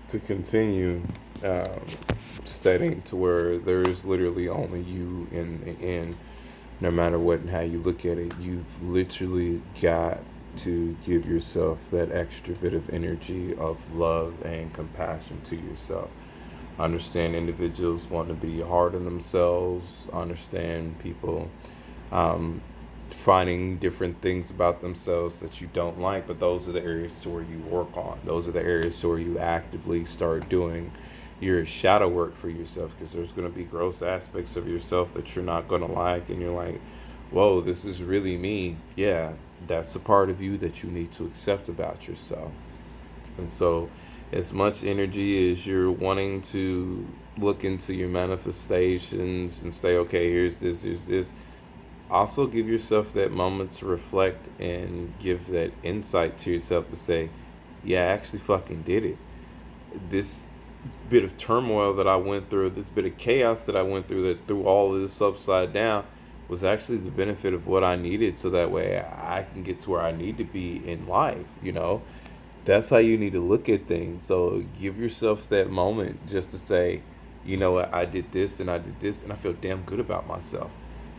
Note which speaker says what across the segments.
Speaker 1: to continue um, studying to where there is literally only you in the end, no matter what and how you look at it, you've literally got to give yourself that extra bit of energy of love and compassion to yourself. I understand individuals want to be hard on themselves. I understand people um, finding different things about themselves that you don't like, but those are the areas to where you work on. Those are the areas to where you actively start doing your shadow work for yourself, because there's going to be gross aspects of yourself that you're not going to like, and you're like, whoa, this is really me. Yeah, that's a part of you that you need to accept about yourself. And so, as much energy as you're wanting to look into your manifestations and say, okay, here's this, also give yourself that moment to reflect and give that insight to yourself to say, yeah, I actually fucking did it. This bit of turmoil that I went through, this bit of chaos that I went through that threw all of this upside down, was actually the benefit of what I needed so that way I can get to where I need to be in life, you know? That's how you need to look at things. So give yourself that moment just to say, you know what, I did this and I did this and I feel damn good about myself.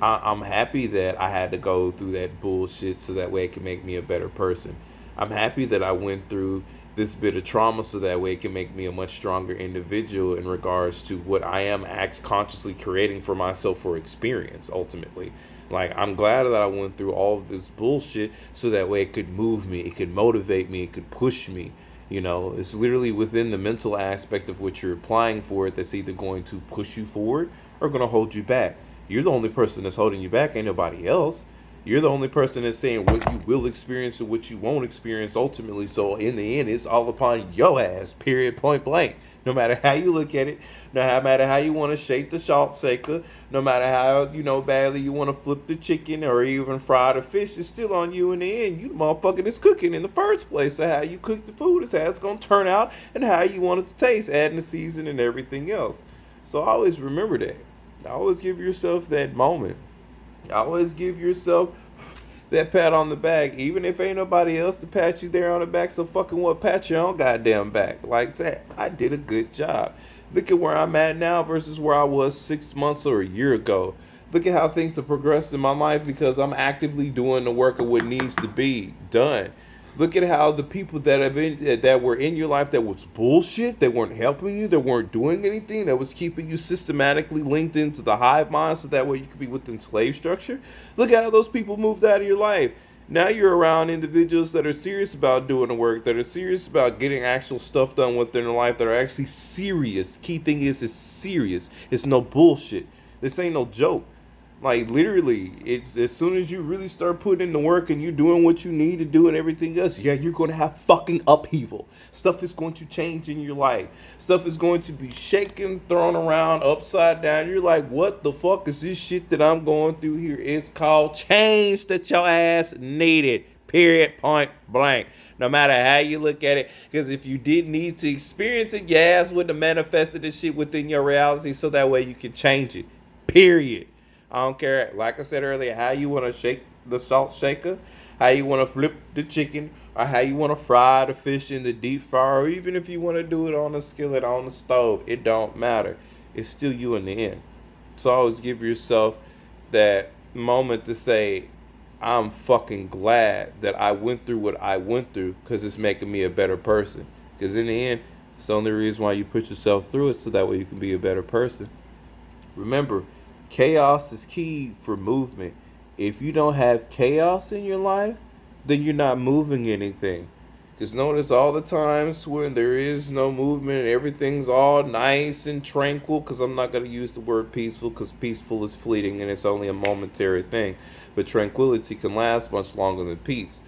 Speaker 1: I'm happy that I had to go through that bullshit so that way it can make me a better person. I'm happy that I went through this bit of trauma so that way it can make me a much stronger individual in regards to what I am consciously creating for myself for experience ultimately. Like, I'm glad that I went through all of this bullshit so that way it could move me, it could motivate me, it could push me. You know, it's literally within the mental aspect of what you're applying for it that's either going to push you forward or going to hold you back. You're the only person that's holding you back, ain't nobody else. You're the only person that's saying what you will experience and what you won't experience ultimately. So in the end, it's all upon your ass, period, point blank. No matter how you look at it, no matter how you want to shake the salt shaker, no matter how, badly you want to flip the chicken or even fry the fish, it's still on you in the end. You the motherfucker that's cooking in the first place. So how you cook the food is how it's going to turn out and how you want it to taste, adding the season and everything else. So always remember that. Always give yourself that moment. Always give yourself that pat on the back, even if ain't nobody else to pat you there on the back. So fucking what? Pat your own goddamn back. Like that, I did a good job. Look at where I'm at now versus where I was 6 months or a year ago. Look at how things have progressed in my life because I'm actively doing the work of what needs to be done. Look at how the people that were in your life that was bullshit, that weren't helping you, that weren't doing anything, that was keeping you systematically linked into the hive mind so that way you could be within slave structure. Look at how those people moved out of your life. Now you're around individuals that are serious about doing the work, that are serious about getting actual stuff done within their life, that are actually serious. Key thing is, it's serious. It's no bullshit. This ain't no joke. Like literally, it's as soon as you really start putting in the work and you're doing what you need to do and everything else, yeah, you're gonna have fucking upheaval. Stuff is going to change in your life. Stuff is going to be shaken, thrown around, upside down. You're like, what the fuck is this shit that I'm going through here? It's called change that your ass needed. Period. Point blank. No matter how you look at it, because if you didn't need to experience it, your ass wouldn't have manifested this shit within your reality, so that way you can change it. Period. I don't care, like I said earlier, how you want to shake the salt shaker, how you want to flip the chicken, or how you want to fry the fish in the deep fryer, or even if you want to do it on the skillet on the stove. It don't matter. It's still you in the end. So always give yourself that moment to say, I'm fucking glad that I went through what I went through because it's making me a better person. Because in the end, it's the only reason why you put yourself through it so that way you can be a better person. Remember, chaos is key for movement. If you don't have chaos in your life, then you're not moving anything. Because notice all the times when there is no movement and everything's all nice and tranquil, because I'm not going to use the word peaceful because peaceful is fleeting and it's only a momentary thing. But tranquility can last much longer than peace.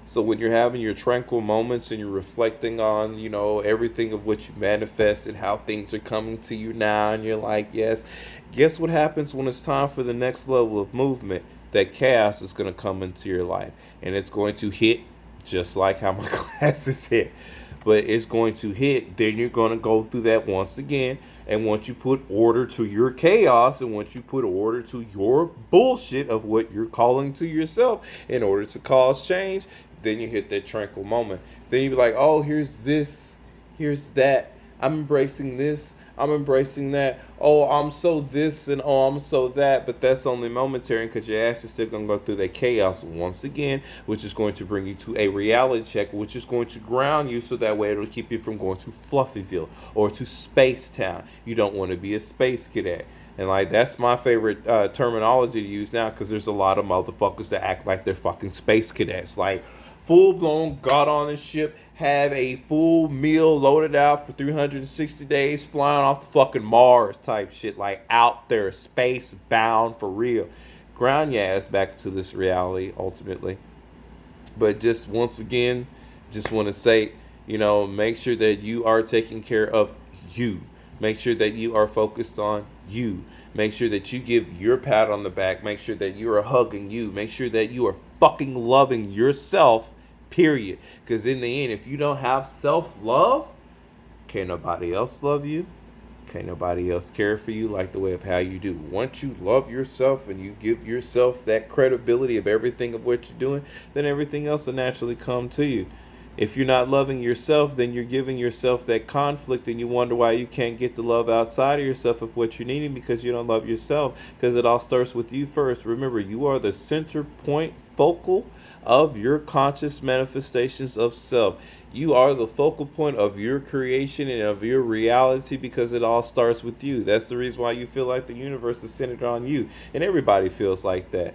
Speaker 1: So when you're having your tranquil moments and you're reflecting on, everything of what you manifested, how things are coming to you now, and you're like, yes, guess what happens when it's time for the next level of movement? That chaos is going to come into your life and it's going to hit just like how my classes hit. But it's going to hit, then you're going to go through that once again. And once you put order to your chaos and once you put order to your bullshit of what you're calling to yourself in order to cause change, then you hit that tranquil moment. Then you be like, oh, here's this, here's that. I'm embracing this. I'm embracing that. Oh, I'm so this and oh, I'm so that. But that's only momentary because your ass is still going to go through that chaos once again, which is going to bring you to a reality check, which is going to ground you so that way it'll keep you from going to Fluffyville or to Space Town. You don't want to be a space cadet. And like that's my favorite terminology to use now because there's a lot of motherfuckers that act like they're fucking space cadets. Like full blown got on the ship, have a full meal loaded out for 360 days, flying off the fucking Mars type shit, like out there, space bound for real. Ground your ass back to this reality ultimately. But just once again, just want to say, make sure that you are taking care of you. Make sure that you are focused on you. Make sure that you give your pat on the back. Make sure that you are hugging you. Make sure that you are fucking loving yourself, period. Because in the end, if you don't have self love, can't nobody else love you. Can't nobody else care for you like the way of how you do. Once you love yourself and you give yourself that credibility of everything of what you're doing, then everything else will naturally come to you. If you're not loving yourself, then you're giving yourself that conflict and you wonder why you can't get the love outside of yourself of what you're needing because you don't love yourself. Because it all starts with you first. Remember, you are the center point focal of your conscious manifestations of self. You are the focal point of your creation and of your reality because it all starts with you. That's the reason why you feel like the universe is centered on you. And everybody feels like that.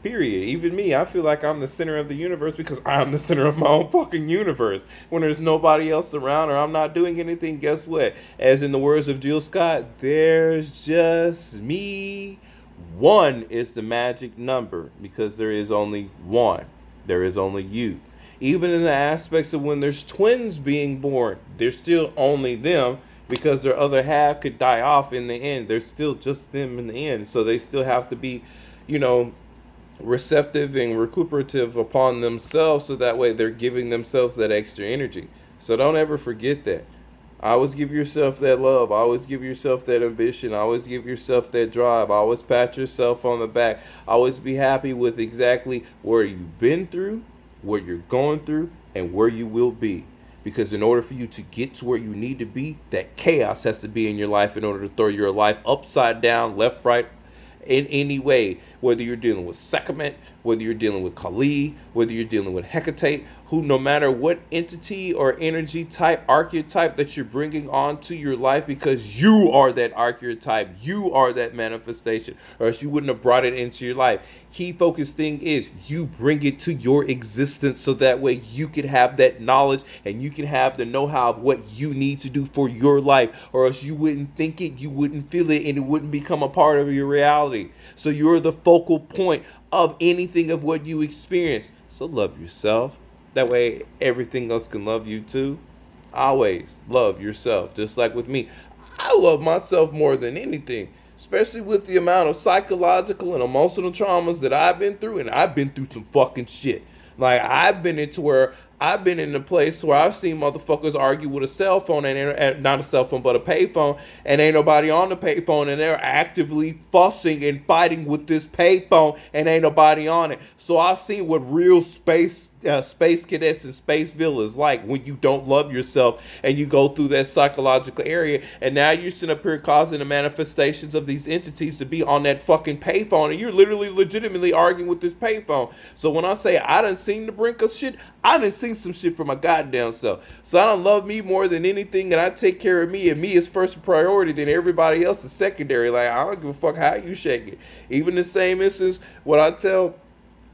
Speaker 1: Period. Even me, I feel like I'm the center of the universe because I'm the center of my own fucking universe. When there's nobody else around or I'm not doing anything, guess what? As in the words of Jill Scott, there's just me. One is the magic number because there is only one. There is only you. Even in the aspects of when there's twins being born, there's still only them because their other half could die off in the end. There's still just them in the end. So they still have to be, you know, receptive and recuperative upon themselves so that way they're giving themselves that extra energy. So don't ever forget that. Always give yourself that love. Always give yourself that ambition. Always give yourself that drive. Always pat yourself on the back. Always be happy with exactly where you've been through, what you're going through, and where you will be. Because in order for you to get to where you need to be, that chaos has to be in your life in order to throw your life upside down, left, right, in any way, whether you're dealing with Sekhmet, whether you're dealing with Kali, whether you're dealing with Hecate, who no matter what entity or energy type, archetype that you're bringing onto your life, because you are that archetype, you are that manifestation, or else you wouldn't have brought it into your life. Key focus thing is you bring it to your existence so that way you can have that knowledge and you can have the know-how of what you need to do for your life, or else you wouldn't think it, you wouldn't feel it, and it wouldn't become a part of your reality. So you're the focal point of anything of what you experience. So love yourself. That way everything else can love you too. Always love yourself. Just like with me, I love myself more than anything, especially with the amount of psychological and emotional traumas that I've been through, and I've been through some fucking shit. Like I've been into where I've been in a place where I've seen motherfuckers argue with a cell phone and not a cell phone but a payphone, and ain't nobody on the payphone, and they're actively fussing and fighting with this payphone, and ain't nobody on it. So I've seen what real space cadets and Spaceville is like when you don't love yourself and you go through that psychological area, and now you're sitting up here causing the manifestations of these entities to be on that fucking payphone, and you're literally legitimately arguing with this payphone. So when I say I done seen the brink of shit, I done seen some shit for my goddamn self. So I don't love me more than anything, and I take care of me, and me is first priority, then everybody else is secondary. Like I don't give a fuck how you shake it. Even the same instance, what I tell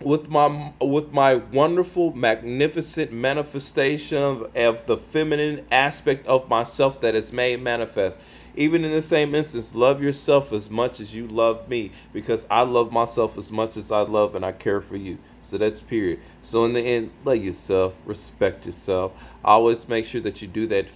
Speaker 1: with my wonderful, magnificent manifestation of the feminine aspect of myself that is made manifest. Even in the same instance, love yourself as much as you love me, because I love myself as much as I love and I care for you. So that's period. So in the end, love yourself, respect yourself. Always make sure that you do that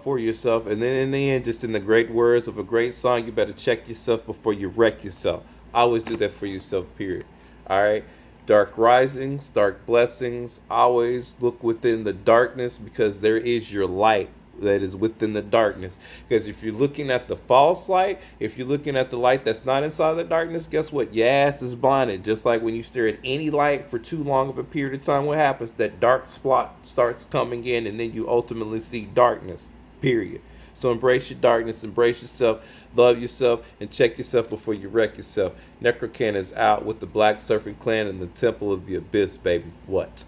Speaker 1: for yourself. And then in the end, just in the great words of a great song, you better check yourself before you wreck yourself. Always do that for yourself, period. All right. Dark risings, dark blessings. Always look within the darkness because there is your light that is within the darkness. Because if you're looking at the false light, if you're looking at the light that's not inside the darkness, guess what? Your ass is blinded. Just like when you stare at any light for too long of a period of time, what happens? That dark spot starts coming in and then you ultimately see darkness. Period. So embrace your darkness, embrace yourself, love yourself, and check yourself before you wreck yourself. Necrocan is out with the Black Serpent Clan and the Temple of the Abyss, baby. What?